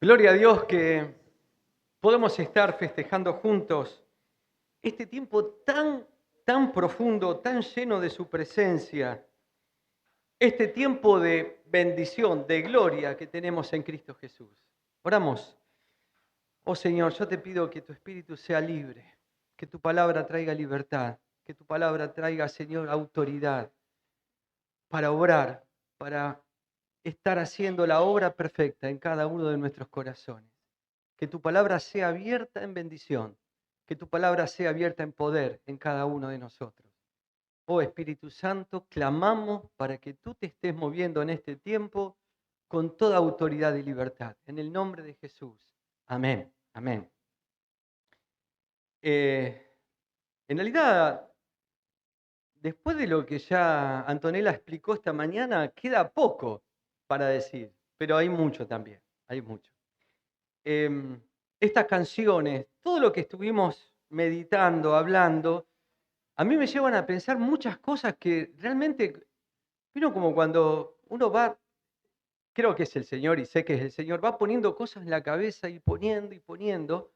Gloria a Dios que podemos estar festejando juntos este tiempo tan profundo, tan lleno de su presencia, este tiempo de bendición, de gloria que tenemos en Cristo Jesús. Oramos. Oh Señor, yo te pido que tu espíritu sea libre, que tu palabra traiga libertad, que tu palabra traiga, Señor, autoridad para obrar, para estar haciendo la obra perfecta en cada uno de nuestros corazones. Que tu palabra sea abierta en bendición, que tu palabra sea abierta en poder en cada uno de nosotros. Oh Espíritu Santo, clamamos para que tú te estés moviendo en este tiempo con toda autoridad y libertad. En el nombre de Jesús. Amén. Amén. En realidad, después de lo que ya Antonella explicó esta mañana, queda poco para decir, pero hay mucho también, hay mucho. Estas canciones, todo lo que estuvimos meditando, hablando, a mí me llevan a pensar muchas cosas que realmente, vino como cuando uno va, creo que es el Señor y sé que es el Señor, va poniendo cosas en la cabeza y poniendo y poniendo,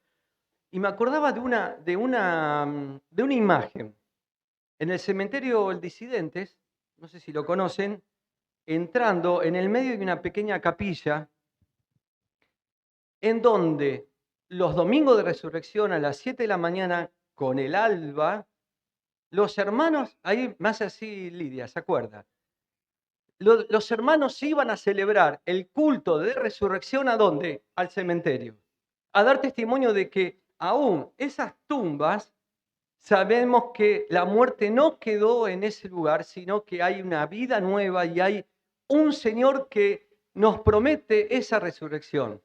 y me acordaba de una imagen. En el cementerio El Disidentes, no sé si lo conocen, entrando en el medio de una pequeña capilla, en donde los domingos de resurrección a las 7 de la mañana, con el alba, los hermanos, ahí más así Lidia, ¿se acuerda? Los hermanos iban a celebrar el culto de resurrección ¿a dónde? Al cementerio. A dar testimonio de que aún esas tumbas, sabemos que la muerte no quedó en ese lugar, sino que hay una vida nueva y hay un Señor que nos promete esa resurrección.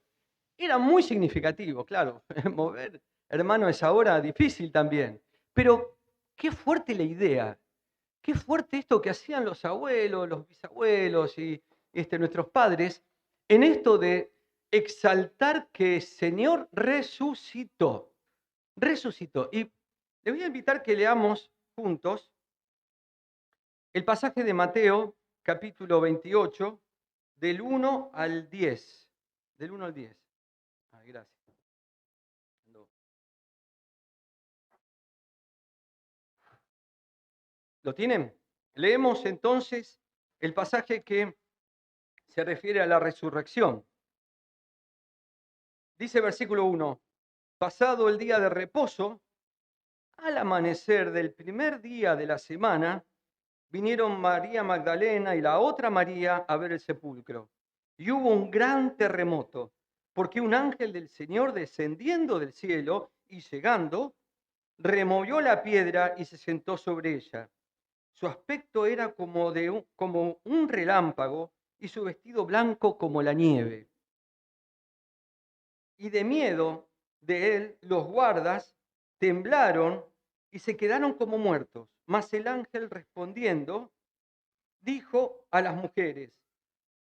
Era muy significativo, claro. Mover, hermano, es ahora difícil también. Pero qué fuerte la idea, qué fuerte esto que hacían los abuelos, los bisabuelos y nuestros padres, en esto de exaltar que el Señor resucitó. Resucitó. Y les voy a invitar que leamos juntos el pasaje de Mateo, capítulo 28, del 1 al 10. Del 1 al 10. Ay, gracias. ¿Lo tienen? Leemos entonces el pasaje que se refiere a la resurrección. Dice versículo 1, pasado el día de reposo, al amanecer del primer día de la semana, vinieron María Magdalena y la otra María a ver el sepulcro. Y hubo un gran terremoto, porque un ángel del Señor descendiendo del cielo y llegando, removió la piedra y se sentó sobre ella. Su aspecto era como un relámpago y su vestido blanco como la nieve. Y de miedo de él, los guardas temblaron y se quedaron como muertos. Mas el ángel respondiendo, dijo a las mujeres,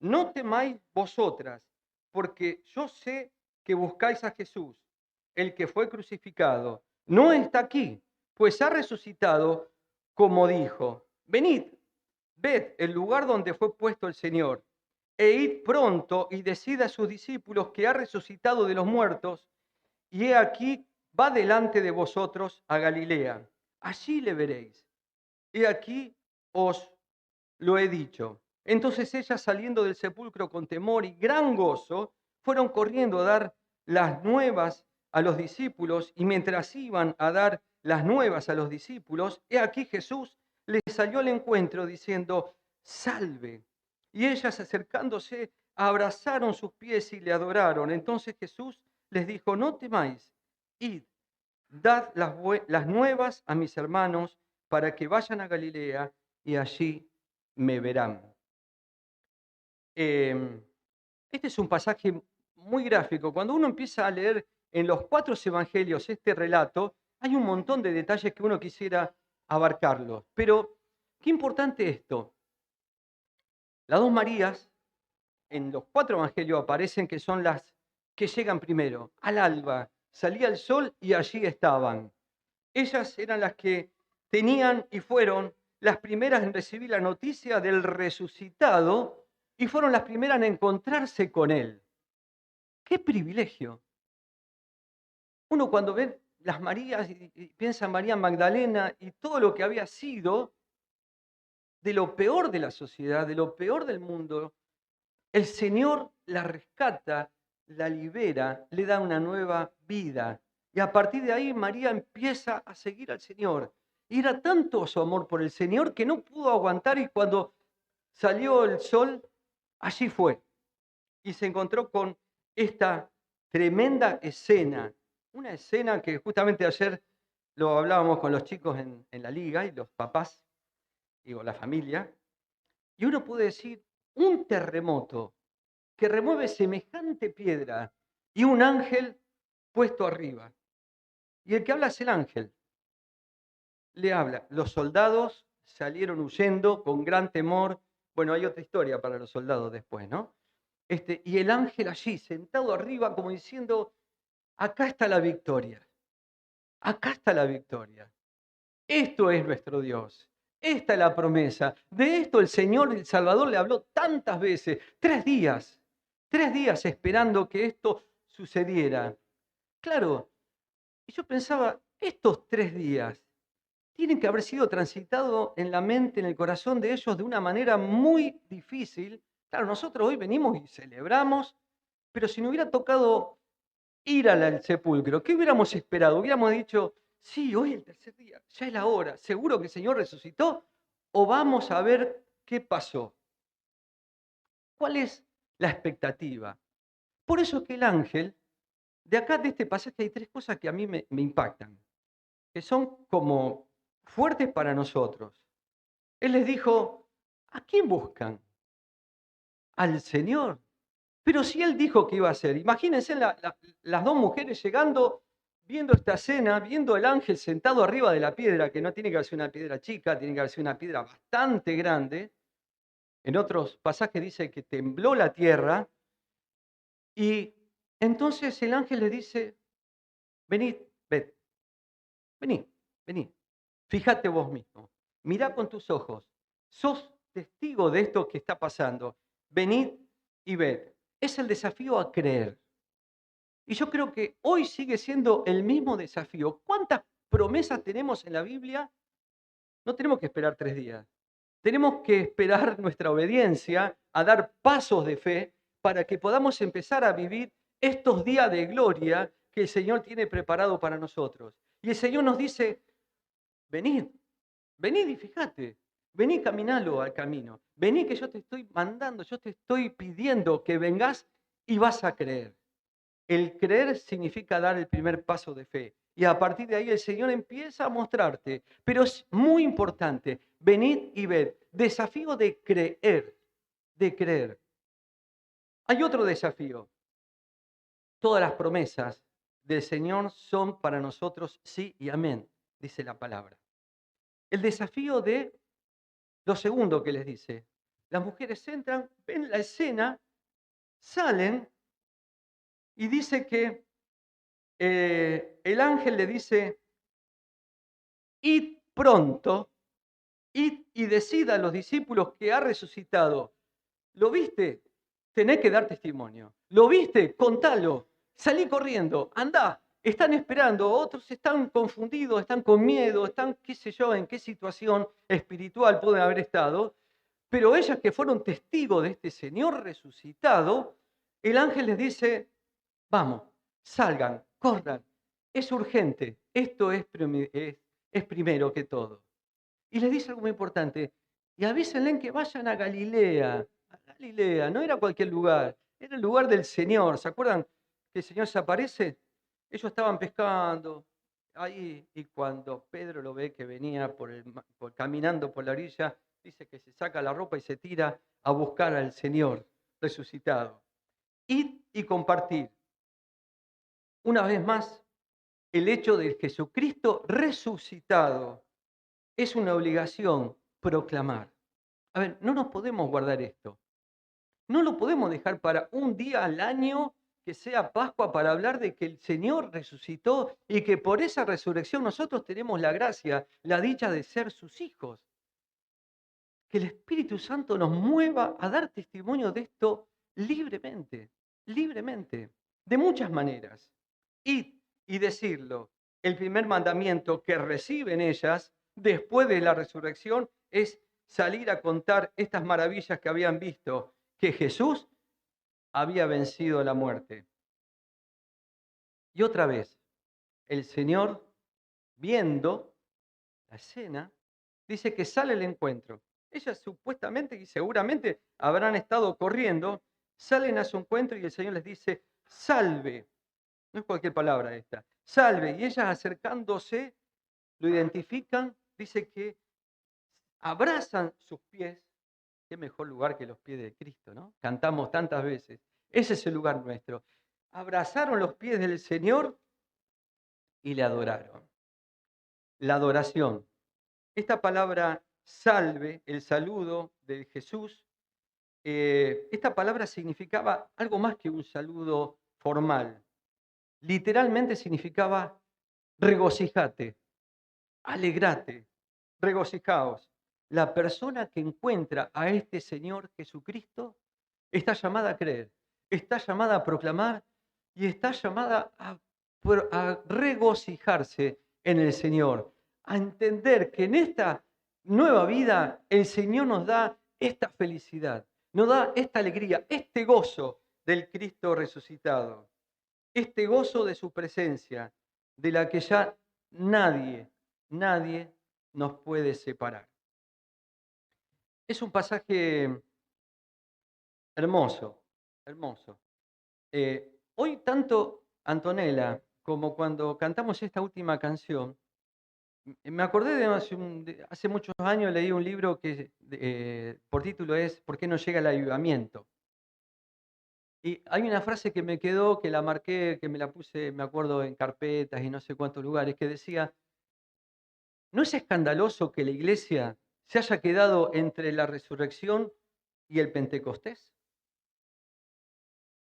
no temáis vosotras, porque yo sé que buscáis a Jesús, el que fue crucificado. No está aquí, pues ha resucitado como dijo. Venid, ved el lugar donde fue puesto el Señor, e id pronto y decid a sus discípulos que ha resucitado de los muertos, y he aquí va delante de vosotros a Galilea. Allí le veréis. He aquí os lo he dicho. Entonces ellas, saliendo del sepulcro con temor y gran gozo, fueron corriendo a dar las nuevas a los discípulos, y mientras iban a dar las nuevas a los discípulos, he aquí Jesús les salió al encuentro diciendo, salve. Y ellas, acercándose, abrazaron sus pies y le adoraron. Entonces Jesús les dijo, no temáis, id, dad las nuevas a mis hermanos para que vayan a Galilea y allí me verán. Este es un pasaje muy gráfico. Cuando uno empieza a leer en los 4 evangelios este relato, hay un montón de detalles que uno quisiera abarcarlos. Pero qué importante esto. Las dos Marías en los 4 evangelios aparecen que son las que llegan primero. Al alba salía el sol y allí estaban. Ellas eran las que tenían y fueron las primeras en recibir la noticia del resucitado y fueron las primeras en encontrarse con él. ¡Qué privilegio! Uno cuando ve las Marías y piensa en María Magdalena y todo lo que había sido de lo peor de la sociedad, de lo peor del mundo, el Señor la rescata, la libera, le da una nueva vida. Y a partir de ahí María empieza a seguir al Señor. Y era tanto su amor por el Señor que no pudo aguantar y cuando salió el sol, allí fue. Y se encontró con esta tremenda escena. Una escena que justamente ayer lo hablábamos con los chicos en la liga y los papás, digo, la familia. Y uno puede decir, un terremoto que remueve semejante piedra y un ángel puesto arriba. Y el que habla es el ángel. Le habla. Los soldados salieron huyendo con gran temor. Bueno, hay otra historia para los soldados después, ¿no? Y el ángel allí, sentado arriba, como diciendo, acá está la victoria. Acá está la victoria. Esto es nuestro Dios. Esta es la promesa. De esto el Señor, el Salvador, le habló tantas veces. 3 días esperando que esto sucediera. Claro, y yo pensaba, estos 3 días tienen que haber sido transitados en la mente, en el corazón de ellos de una manera muy difícil. Claro, nosotros hoy venimos y celebramos, pero si no hubiera tocado ir al sepulcro, ¿qué hubiéramos esperado? Hubiéramos dicho, sí, hoy es el tercer día, ya es la hora, seguro que el Señor resucitó, o vamos a ver qué pasó. ¿Cuál es la expectativa? Por eso que el ángel, de acá de este pasaje hay 3 cosas que a mí me impactan, que son como fuertes para nosotros. Él les dijo, ¿a quién buscan? Al Señor. Pero si él dijo que iba a hacer, imagínense las 2 mujeres llegando, viendo esta escena, viendo el ángel sentado arriba de la piedra, que no tiene que ser una piedra chica, tiene que ser una piedra bastante grande. En otros pasajes dice que tembló la tierra y entonces el ángel le dice, venid, ved, vení, vení, fíjate vos mismo, mirá con tus ojos, sos testigo de esto que está pasando, venid y ved. Es el desafío a creer. Y yo creo que hoy sigue siendo el mismo desafío. ¿Cuántas promesas tenemos en la Biblia? No tenemos que esperar 3 días. Tenemos que esperar nuestra obediencia, a dar pasos de fe para que podamos empezar a vivir estos días de gloria que el Señor tiene preparado para nosotros. Y el Señor nos dice, venid, venid y fíjate, vení caminalo al camino, vení que yo te estoy mandando, yo te estoy pidiendo que vengas y vas a creer. El creer significa dar el primer paso de fe. Y a partir de ahí el Señor empieza a mostrarte. Pero es muy importante, venid y ved. Desafío de creer, de creer. Hay otro desafío. Todas las promesas del Señor son para nosotros sí y amén, dice la palabra. El desafío de lo segundo que les dice. Las mujeres entran, ven la escena, salen y dice que el ángel le dice, id pronto, id y decid a los discípulos que ha resucitado. ¿Lo viste? Tenés que dar testimonio. ¿Lo viste? Contalo. Salí corriendo, andá. Están esperando, otros están confundidos, están con miedo, están, qué sé yo, en qué situación espiritual pueden haber estado. Pero ellas que fueron testigos de este Señor resucitado, el ángel les dice, vamos, salgan, corran. Es urgente. Esto es primero que todo. Y les dice algo muy importante. Y avísenle que vayan a Galilea. A Galilea, no era cualquier lugar. Era el lugar del Señor. ¿Se acuerdan que el Señor se aparece? Ellos estaban pescando ahí y cuando Pedro lo ve que venía caminando por la orilla, dice que se saca la ropa y se tira a buscar al Señor resucitado. Ir y compartir. Una vez más, el hecho de Jesucristo resucitado es una obligación proclamar. A ver, no nos podemos guardar esto. No lo podemos dejar para un día al año que sea Pascua para hablar de que el Señor resucitó y que por esa resurrección nosotros tenemos la gracia, la dicha de ser sus hijos. Que el Espíritu Santo nos mueva a dar testimonio de esto libremente, libremente. de muchas maneras. Y decirlo. El primer mandamiento que reciben ellas después de la resurrección es salir a contar estas maravillas que habían visto, que Jesús había vencido la muerte. Y otra vez, el Señor, viendo la escena, dice que sale al encuentro. Ellas supuestamente y seguramente habrán estado corriendo, salen a su encuentro y el Señor les dice, salve. No es cualquier palabra esta. Salve. Y ellas acercándose, lo identifican, dice que abrazan sus pies. Qué mejor lugar que los pies de Cristo, ¿no? Cantamos tantas veces. Ese es el lugar nuestro. Abrazaron los pies del Señor y le adoraron. La adoración. Esta palabra salve, el saludo de Jesús, esta palabra significaba algo más que un saludo formal. Literalmente significaba regocijate, alegrate, regocijaos. La persona que encuentra a este Señor Jesucristo está llamada a creer, está llamada a proclamar y está llamada a regocijarse en el Señor, a entender que en esta nueva vida el Señor nos da esta felicidad, nos da esta alegría, este gozo del Cristo resucitado, este gozo de su presencia, de la que ya nadie nos puede separar. Es un pasaje hermoso, hermoso. Hoy tanto Antonella como cuando cantamos esta última canción, me acordé de hace muchos años leí un libro que por título es ¿Por qué no llega el avivamiento? Y hay una frase que me quedó, que la marqué, que me la puse, me acuerdo, en carpetas y no sé cuántos lugares, que decía, ¿no es escandaloso que la iglesia se haya quedado entre la resurrección y el Pentecostés?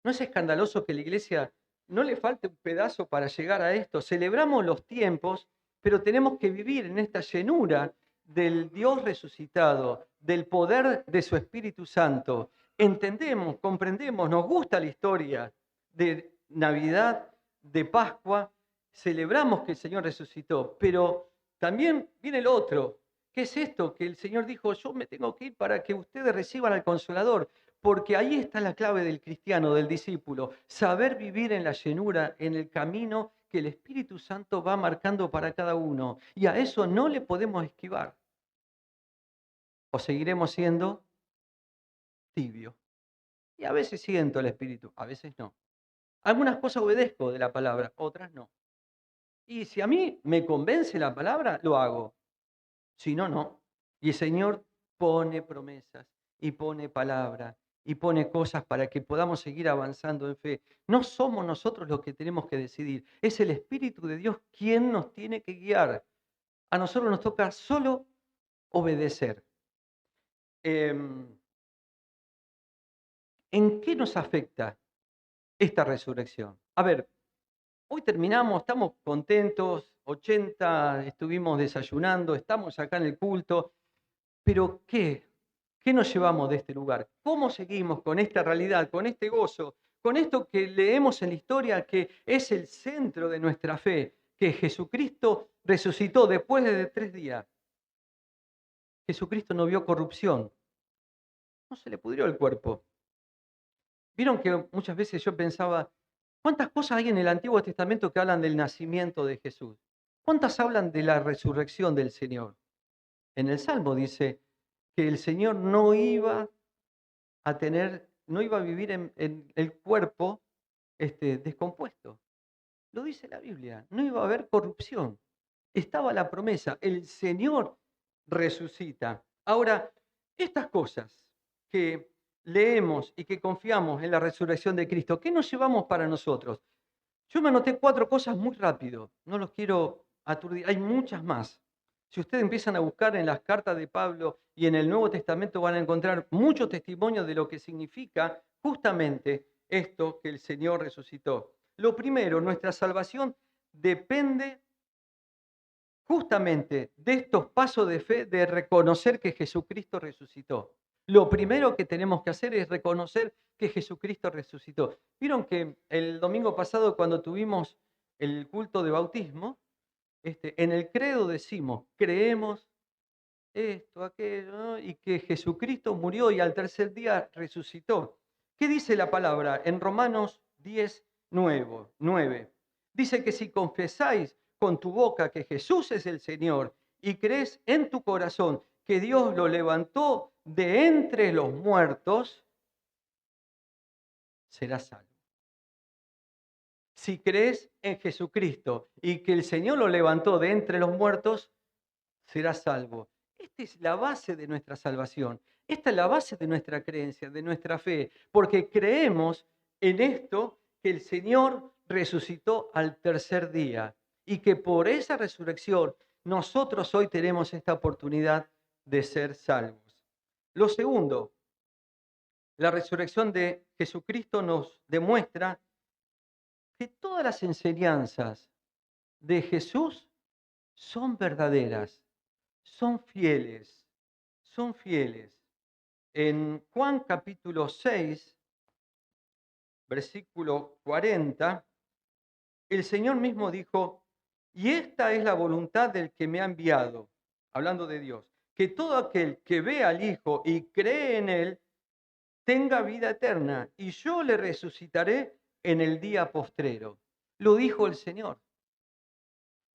¿No es escandaloso que la iglesia no le falte un pedazo para llegar a esto? Celebramos los tiempos, pero tenemos que vivir en esta llenura del Dios resucitado, del poder de su Espíritu Santo. Entendemos, comprendemos, nos gusta la historia de Navidad, de Pascua, celebramos que el Señor resucitó, pero también viene el otro. ¿Qué es esto? Que el Señor dijo, yo me tengo que ir para que ustedes reciban al Consolador. Porque ahí está la clave del cristiano, del discípulo, saber vivir en la llenura, en el camino que el Espíritu Santo va marcando para cada uno. Y a eso no le podemos esquivar. O seguiremos siendo tibios. Y a veces siento el Espíritu, a veces no. Algunas cosas obedezco de la palabra, otras no. Y si a mí me convence la palabra, lo hago. Si no, no. Y el Señor pone promesas y pone palabra y pone cosas para que podamos seguir avanzando en fe. No somos nosotros los que tenemos que decidir, es el Espíritu de Dios quien nos tiene que guiar. A nosotros nos toca solo obedecer. ¿En qué nos afecta esta resurrección? A ver, hoy terminamos, estamos contentos, 80, estuvimos desayunando, estamos acá en el culto, pero ¿qué? ¿Qué nos llevamos de este lugar? ¿Cómo seguimos con esta realidad, con este gozo, con esto que leemos en la historia que es el centro de nuestra fe, que Jesucristo resucitó después de 3 días? Jesucristo no vio corrupción, no se le pudrió el cuerpo. Vieron que muchas veces yo pensaba, ¿cuántas cosas hay en el Antiguo Testamento que hablan del nacimiento de Jesús? ¿Cuántas hablan de la resurrección del Señor? En el Salmo dice que el Señor no iba a vivir en el cuerpo descompuesto. Lo dice la Biblia, no iba a haber corrupción. Estaba la promesa, el Señor resucita. Ahora, estas cosas que leemos y que confiamos en la resurrección de Cristo, ¿qué nos llevamos para nosotros? Yo me anoté 4 cosas muy rápido, no los quiero aturdir, hay muchas más. Si ustedes empiezan a buscar en las cartas de Pablo y en el Nuevo Testamento van a encontrar muchos testimonios de lo que significa justamente esto que el Señor resucitó. Lo primero, nuestra salvación depende justamente de estos pasos de fe de reconocer que Jesucristo resucitó. Lo primero que tenemos que hacer es reconocer que Jesucristo resucitó. Vieron que el domingo pasado, cuando tuvimos el culto de bautismo, en el credo decimos, creemos esto, aquello, ¿no? Y que Jesucristo murió y al tercer día resucitó. ¿Qué dice la palabra? En Romanos 10, 9. Dice que si confesáis con tu boca que Jesús es el Señor y crees en tu corazón que Dios lo levantó de entre los muertos, serás salvo. Si crees en Jesucristo y que el Señor lo levantó de entre los muertos, serás salvo. Esta es la base de nuestra salvación. Esta es la base de nuestra creencia, de nuestra fe, porque creemos en esto que el Señor resucitó al tercer día y que por esa resurrección nosotros hoy tenemos esta oportunidad de ser salvos. Lo segundo, la resurrección de Jesucristo nos demuestra que todas las enseñanzas de Jesús son verdaderas, son fieles, son fieles. En Juan capítulo 6, versículo 40, el Señor mismo dijo, y esta es la voluntad del que me ha enviado, hablando de Dios, que todo aquel que ve al Hijo y cree en Él, tenga vida eterna, y yo le resucitaré en el día postrero. Lo dijo el Señor.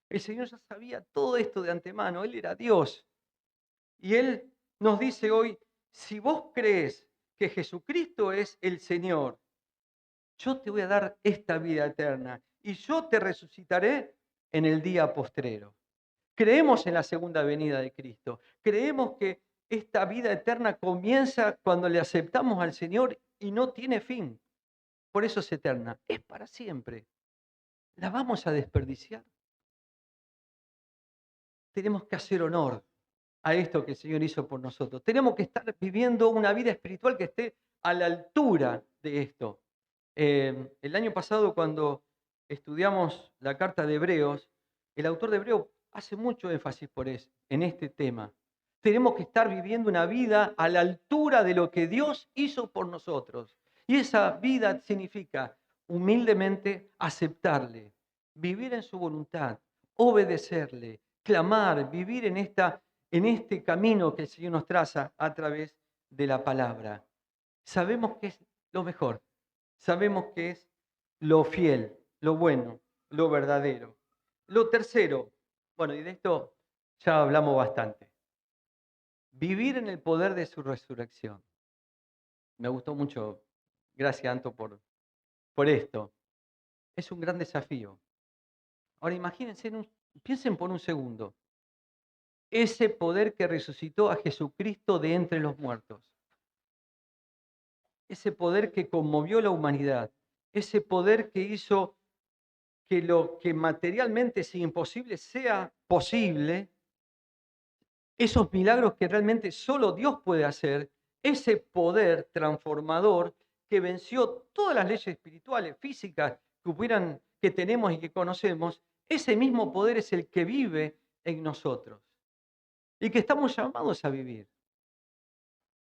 El Señor ya sabía todo esto de antemano, Él era Dios. Y Él nos dice hoy, si vos crees que Jesucristo es el Señor, yo te voy a dar esta vida eterna y yo te resucitaré en el día postrero. Creemos en la segunda venida de Cristo. Creemos que esta vida eterna comienza cuando le aceptamos al Señor y no tiene fin. Por eso es eterna. Es para siempre. ¿La vamos a desperdiciar? Tenemos que hacer honor a esto que el Señor hizo por nosotros. Tenemos que estar viviendo una vida espiritual que esté a la altura de esto. El año pasado, cuando estudiamos la carta de Hebreos, el autor de Hebreos hace mucho énfasis en este tema. Tenemos que estar viviendo una vida a la altura de lo que Dios hizo por nosotros. Y esa vida significa humildemente aceptarle, vivir en su voluntad, obedecerle, clamar, vivir en este camino que el Señor nos traza a través de la palabra. Sabemos que es lo mejor, sabemos que es lo fiel, lo bueno, lo verdadero. Lo tercero, bueno, y de esto ya hablamos bastante, vivir en el poder de su resurrección. Me gustó mucho, gracias Anto por esto. Es un gran desafío. Ahora imagínense, piensen por un segundo, ese poder que resucitó a Jesucristo de entre los muertos. Ese poder que conmovió la humanidad, ese poder que hizo que lo que materialmente es imposible sea posible, esos milagros que realmente solo Dios puede hacer, ese poder transformador que venció todas las leyes espirituales, físicas que tenemos y que conocemos, ese mismo poder es el que vive en nosotros y que estamos llamados a vivir.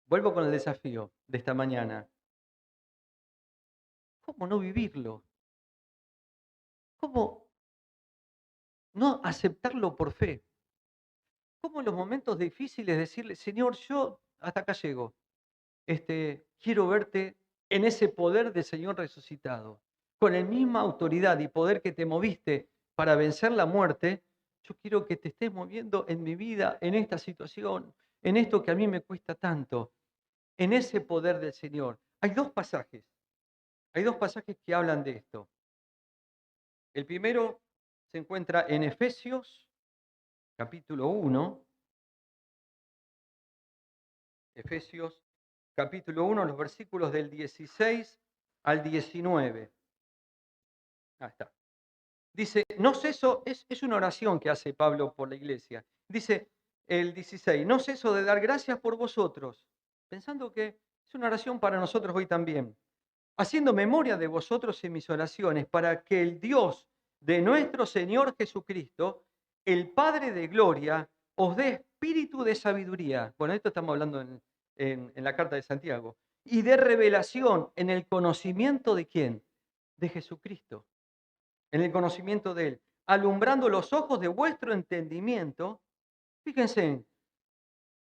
Vuelvo con el desafío de esta mañana. ¿Cómo no vivirlo? ¿Cómo no aceptarlo por fe? ¿Cómo en los momentos difíciles decirle, Señor, yo hasta acá llego? Quiero verte en ese poder del Señor resucitado. Con la misma autoridad y poder que te moviste para vencer la muerte, yo quiero que te estés moviendo en mi vida, en esta situación, en esto que a mí me cuesta tanto, en ese poder del Señor. Hay dos pasajes que hablan de esto. El primero se encuentra en Efesios, capítulo 1. Efesios, capítulo 1, los versículos del 16 al 19. Ahí está. Dice, no ceso, es una oración que hace Pablo por la iglesia. Dice el 16, no ceso de dar gracias por vosotros, pensando que es una oración para nosotros hoy también, haciendo memoria de vosotros en mis oraciones, para que el Dios de nuestro Señor Jesucristo, el Padre de gloria, os dé espíritu de sabiduría. Bueno, esto estamos hablando en la carta de Santiago. Y de revelación en el conocimiento de quién? De Jesucristo, en el conocimiento de Él, alumbrando los ojos de vuestro entendimiento. Fíjense,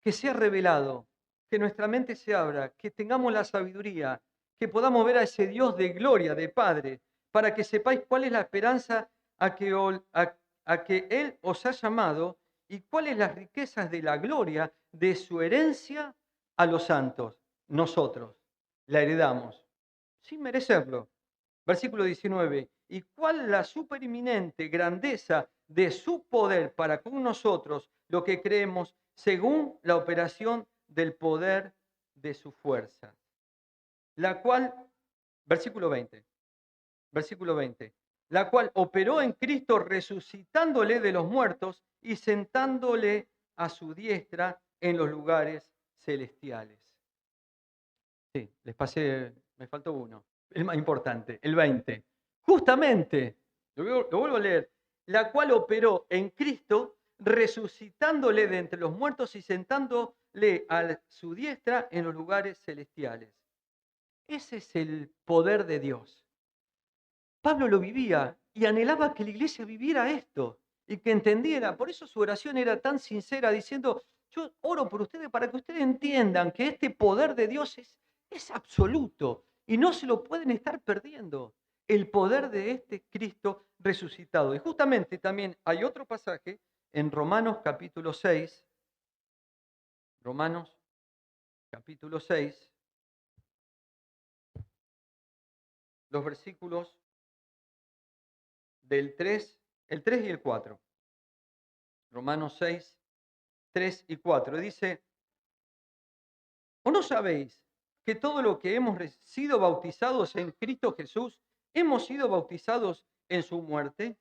que sea revelado, que nuestra mente se abra, que tengamos la sabiduría, que podamos ver a ese Dios de gloria, de Padre, para que sepáis cuál es la esperanza a que Él os ha llamado y cuáles las riquezas de la gloria de su herencia a los santos. Nosotros la heredamos sin merecerlo. Versículo 19. ¿Y cuál la supereminente grandeza de su poder para con nosotros, lo que creemos, según la operación del poder de su fuerza? La cual, versículo 20, versículo 20, la cual operó en Cristo resucitándole de los muertos y sentándole a su diestra en los lugares celestiales. Sí, les pasé, me faltó uno, el más importante, el 20. Justamente, lo vuelvo a leer, la cual operó en Cristo, resucitándole de entre los muertos y sentándole a su diestra en los lugares celestiales. Ese es el poder de Dios. Pablo lo vivía y anhelaba que la iglesia viviera esto y que entendiera. Por eso su oración era tan sincera, diciendo, yo oro por ustedes para que ustedes entiendan que este poder de Dios es absoluto y no se lo pueden estar perdiendo. El poder de este Cristo resucitado. Y justamente también hay otro pasaje en Romanos capítulo 6. Romanos capítulo 6. Los versículos del 3, el 3 y el 4. Romanos 6, 3 y 4. Dice, ¿o no sabéis que todo lo que hemos sido bautizados en Cristo Jesús, hemos sido bautizados en su muerte?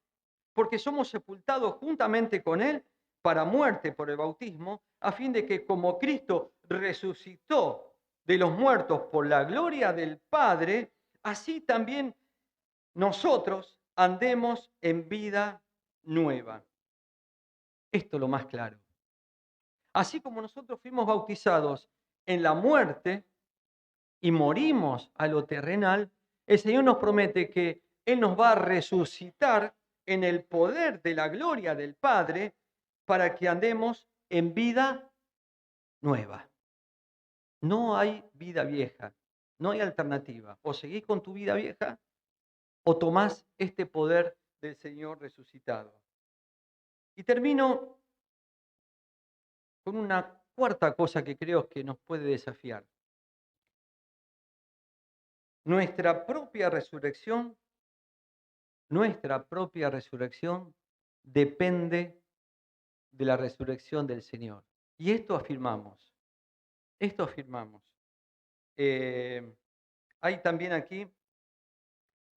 Porque somos sepultados juntamente con Él para muerte por el bautismo, a fin de que como Cristo resucitó de los muertos por la gloria del Padre, así también nosotros andemos en vida nueva. Esto es lo más claro. Así como nosotros fuimos bautizados en la muerte y morimos a lo terrenal, el Señor nos promete que Él nos va a resucitar en el poder de la gloria del Padre para que andemos en vida nueva. No hay vida vieja, no hay alternativa. O seguís con tu vida vieja o tomás este poder del Señor resucitado. Y termino con una cuarta cosa que creo que nos puede desafiar. Nuestra propia resurrección depende de la resurrección del Señor. Y esto afirmamos. Hay también aquí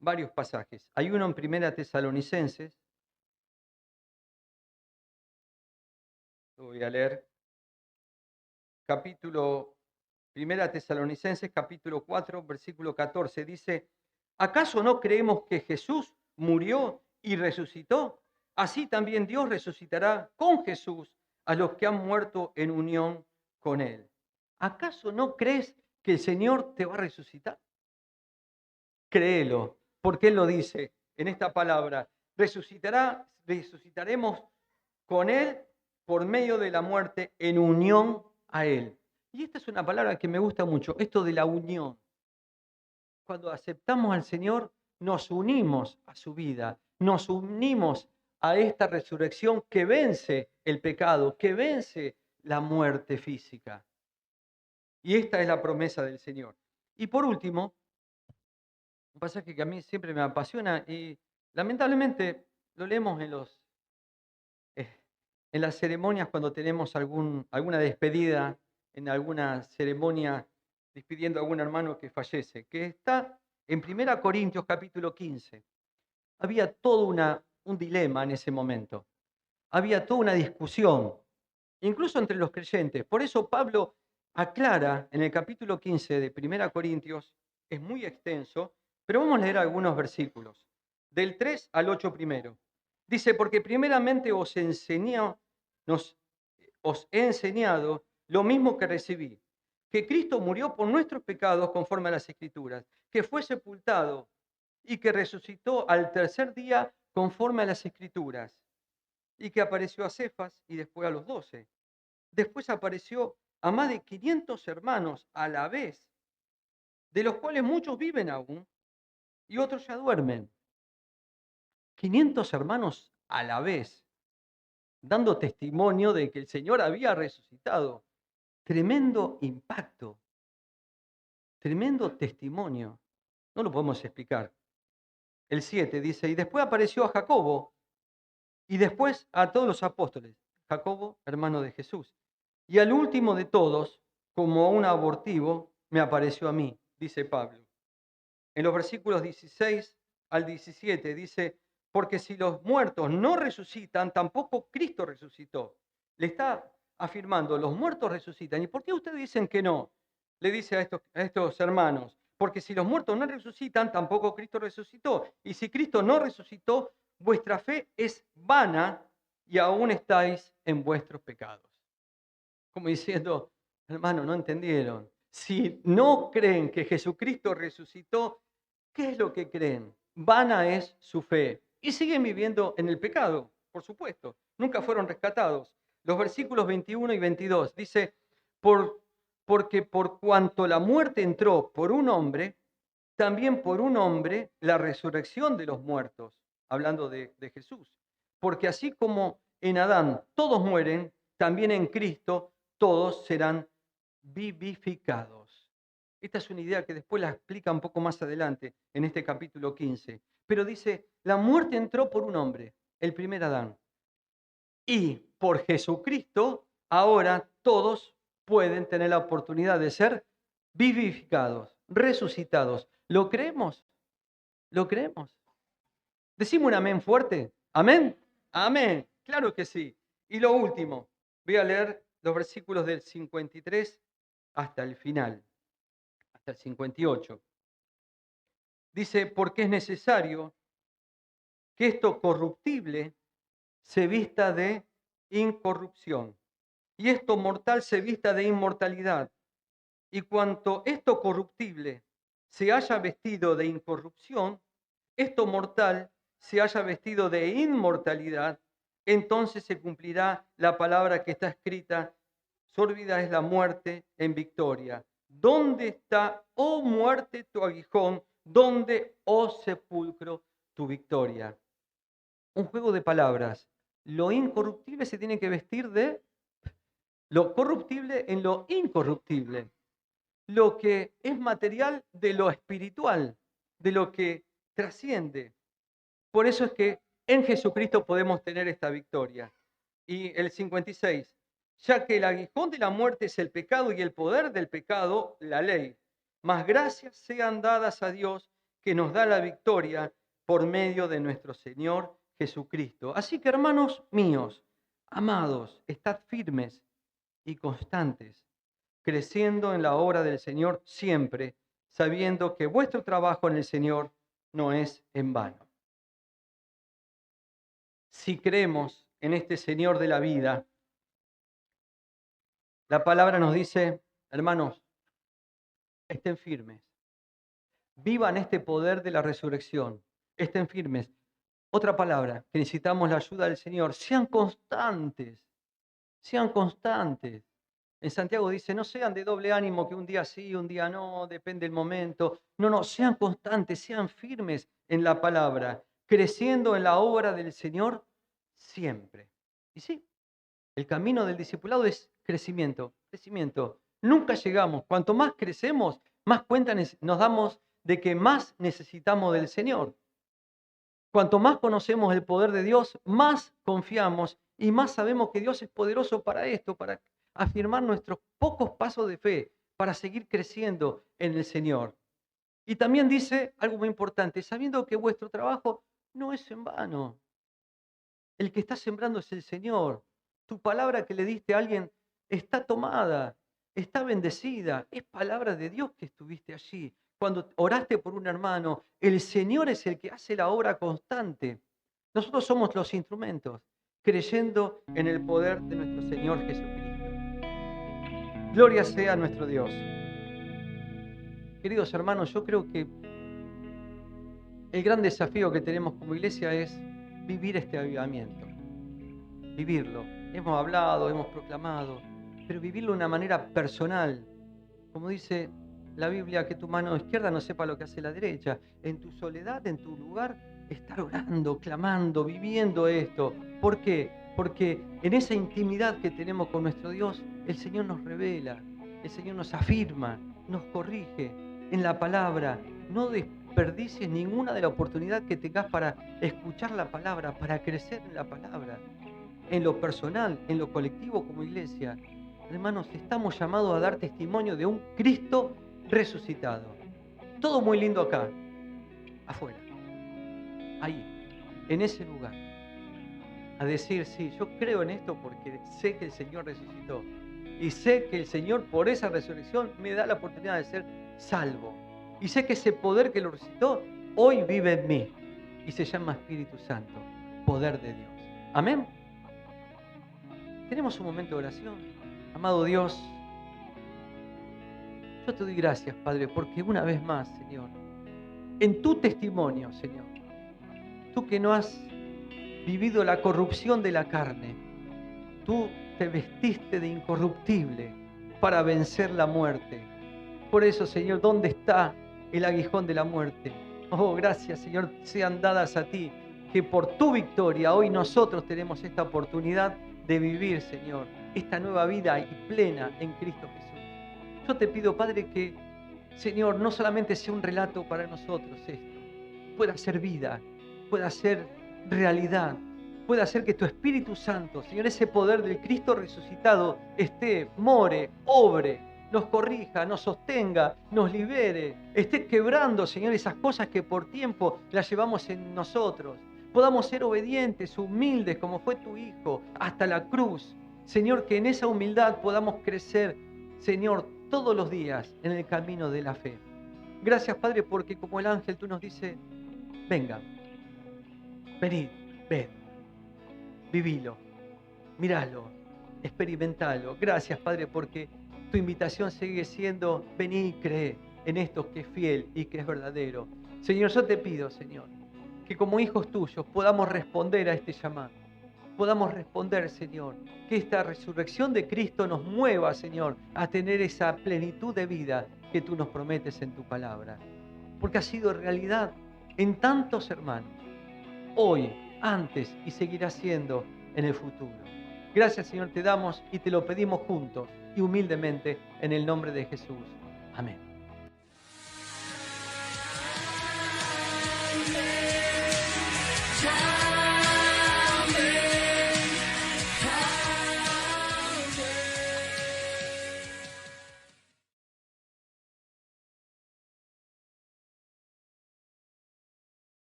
varios pasajes. Hay uno en Primera Tesalonicenses. Lo voy a leer. Primera Tesalonicenses, capítulo 4, versículo 14. Dice, ¿acaso no creemos que Jesús murió y resucitó? Así también Dios resucitará con Jesús a los que han muerto en unión con Él. ¿Acaso no crees que el Señor te va a resucitar? Créelo, porque Él lo dice en esta palabra. Resucitaremos con Él por medio de la muerte en unión a Él. Y esta es una palabra que me gusta mucho, esto de la unión. Cuando aceptamos al Señor, nos unimos a su vida, nos unimos a esta resurrección que vence el pecado, que vence la muerte física. Y esta es la promesa del Señor. Y por último, un pasaje que a mí siempre me apasiona y lamentablemente lo leemos en las ceremonias cuando tenemos alguna despedida, en alguna ceremonia despidiendo a algún hermano que fallece, que está en 1 Corintios capítulo 15. Había todo un dilema en ese momento. Había toda una discusión, incluso entre los creyentes. Por eso Pablo aclara en el capítulo 15 de 1 Corintios, es muy extenso, pero vamos a leer algunos versículos, del 3 al 8 primero. Dice, porque primeramente os he enseñado lo mismo que recibí, que Cristo murió por nuestros pecados conforme a las Escrituras, que fue sepultado y que resucitó al tercer día conforme a las Escrituras, y que apareció a Cefas y después a los 12. Después apareció a más de 500 hermanos a la vez, de los cuales muchos viven aún y otros ya duermen. 500 hermanos a la vez, dando testimonio de que el Señor había resucitado. Tremendo impacto, tremendo testimonio. No lo podemos explicar. El 7 dice, y después apareció a Jacobo, y después a todos los apóstoles. Jacobo, hermano de Jesús. Y al último de todos, como un abortivo, me apareció a mí, dice Pablo. En los versículos 16 al 17 dice, porque si los muertos no resucitan, tampoco Cristo resucitó. Le está afirmando, los muertos resucitan. ¿Y por qué ustedes dicen que no? Le dice a estos hermanos, porque si los muertos no resucitan, tampoco Cristo resucitó. Y si Cristo no resucitó, vuestra fe es vana y aún estáis en vuestros pecados. Como diciendo, hermano, no entendieron. Si no creen que Jesucristo resucitó, ¿qué es lo que creen? Vana es su fe. Y siguen viviendo en el pecado, por supuesto. Nunca fueron rescatados. Los versículos 21 y 22 dice, porque por cuanto la muerte entró por un hombre, también por un hombre la resurrección de los muertos, hablando de Jesús. Porque así como en Adán todos mueren, también en Cristo todos serán vivificados. Esta es una idea que después la explica un poco más adelante en este capítulo 15. Pero dice, la muerte entró por un hombre, el primer Adán. Y por Jesucristo ahora todos pueden tener la oportunidad de ser vivificados, resucitados. ¿Lo creemos? ¿Lo creemos? Decimos un amén fuerte. ¿Amén? Amén. Claro que sí. Y lo último, voy a leer los versículos del 53 hasta el final, hasta el 58. Dice, porque es necesario que esto corruptible se vista de incorrupción y esto mortal se vista de inmortalidad. Y cuanto esto corruptible se haya vestido de incorrupción, esto mortal se haya vestido de inmortalidad, entonces se cumplirá la palabra que está escrita, sórbida es la muerte en victoria. ¿Dónde está, oh muerte, tu aguijón? ¿Dónde, oh sepulcro, tu victoria? Un juego de palabras. Lo incorruptible se tiene que vestir de lo corruptible en lo incorruptible. Lo que es material de lo espiritual, de lo que trasciende. Por eso es que en Jesucristo podemos tener esta victoria. Y el 56, ya que el aguijón de la muerte es el pecado y el poder del pecado, la ley. Mas gracias sean dadas a Dios que nos da la victoria por medio de nuestro Señor Jesucristo. Así que, hermanos míos, amados, estad firmes y constantes, creciendo en la obra del Señor siempre, sabiendo que vuestro trabajo en el Señor no es en vano. Si creemos en este Señor de la vida, la palabra nos dice, hermanos, estén firmes, vivan este poder de la resurrección, estén firmes. Otra palabra, que necesitamos la ayuda del Señor, sean constantes, sean constantes. En Santiago dice, no sean de doble ánimo, que un día sí, un día no, depende del momento. No, sean constantes, sean firmes en la palabra, creciendo en la obra del Señor siempre. Y sí, el camino del discipulado es crecimiento, crecimiento. Nunca llegamos. Cuanto más crecemos, más cuenta nos damos de que más necesitamos del Señor. Cuanto más conocemos el poder de Dios, más confiamos y más sabemos que Dios es poderoso para esto, para afirmar nuestros pocos pasos de fe, para seguir creciendo en el Señor. Y también dice algo muy importante, sabiendo que vuestro trabajo no es en vano. El que está sembrando es el Señor. Tu palabra que le diste a alguien está tomada, está bendecida. Es palabra de Dios que estuviste allí. Cuando oraste por un hermano, el Señor es el que hace la obra constante. Nosotros somos los instrumentos, creyendo en el poder de nuestro Señor Jesucristo. Gloria sea a nuestro Dios. Queridos hermanos, yo creo que el gran desafío que tenemos como iglesia es vivir este avivamiento. Vivirlo. Hemos hablado, hemos proclamado, pero vivirlo de una manera personal. Como dice la Biblia, que tu mano izquierda no sepa lo que hace la derecha. En tu soledad, en tu lugar, estar orando, clamando, viviendo esto. ¿Por qué? Porque en esa intimidad que tenemos con nuestro Dios, el Señor nos revela, el Señor nos afirma, nos corrige en la palabra. No desperdicies ninguna de la oportunidad que tengas para escuchar la palabra, para crecer en la palabra. En lo personal, en lo colectivo como iglesia. Hermanos, estamos llamados a dar testimonio de un Cristo resucitado. Todo muy lindo acá, afuera, ahí, en ese lugar. A decir, sí, yo creo en esto porque sé que el Señor resucitó. Y sé que el Señor, por esa resurrección, me da la oportunidad de ser salvo. Y sé que ese poder que lo resucitó, hoy vive en mí. Y se llama Espíritu Santo, poder de Dios. Amén. Tenemos un momento de oración. Amado Dios, yo te doy gracias, Padre, porque una vez más, Señor, en tu testimonio, Señor, tú que no has vivido la corrupción de la carne, tú te vestiste de incorruptible para vencer la muerte. Por eso, Señor, ¿dónde está el aguijón de la muerte? Oh, gracias, Señor, sean dadas a ti, que por tu victoria hoy nosotros tenemos esta oportunidad de vivir, Señor, esta nueva vida y plena en Cristo Jesús. Yo te pido, Padre, que, Señor, no solamente sea un relato para nosotros esto, pueda ser vida, pueda ser realidad, pueda hacer que tu Espíritu Santo, Señor, ese poder del Cristo resucitado esté, more, obre, nos corrija, nos sostenga, nos libere, esté quebrando, Señor, esas cosas que por tiempo las llevamos en nosotros. Podamos ser obedientes, humildes, como fue tu Hijo, hasta la cruz. Señor, que en esa humildad podamos crecer, Señor, todos los días en el camino de la fe. Gracias, Padre, porque como el ángel tú nos dices, vengan, venid, ved, vivilo, miralo, experimentalo. Gracias, Padre, porque tu invitación sigue siendo, vení y cree en esto que es fiel y que es verdadero. Señor, yo te pido, Señor, que como hijos tuyos podamos responder a este llamado. Podamos responder, Señor, que esta resurrección de Cristo nos mueva, Señor, a tener esa plenitud de vida que tú nos prometes en tu palabra. Porque ha sido realidad en tantos hermanos, hoy, antes y seguirá siendo en el futuro. Gracias, Señor, te damos y te lo pedimos juntos y humildemente en el nombre de Jesús. Amén.